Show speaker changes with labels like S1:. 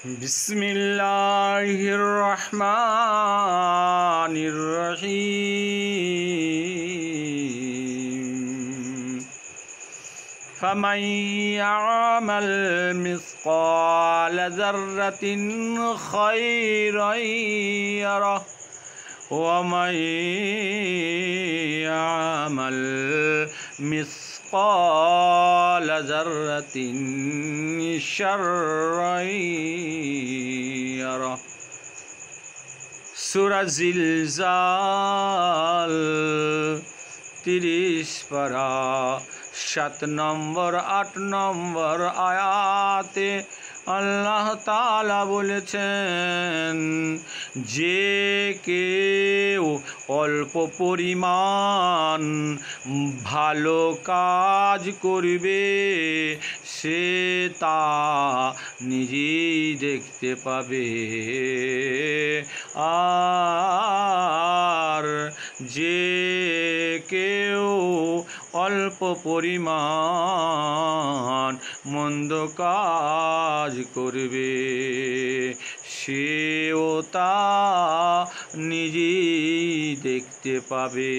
S1: बिस्मिल्लाहिर्रहमानिर्रहीम फमन यअमल मिस्काल ज़र्रतिन खैरन यरह वमन यअमल मिस्काल ज़र्रतिन शर्रन यरह। सूरा जिलजाल 30 पारा 7 নম্বর 8 নম্বর আয়াতে আল্লাহ তাআলা বলেছেন, যে কেউ অল্প পরিমাণ ভালো কাজ করবে সে তা নিজেই দেখতে পাবে, আর যে কেউ অল্প পরিমাণ মন্দ কাজ করবে সেও তা নিজেই দেখতে পাবে।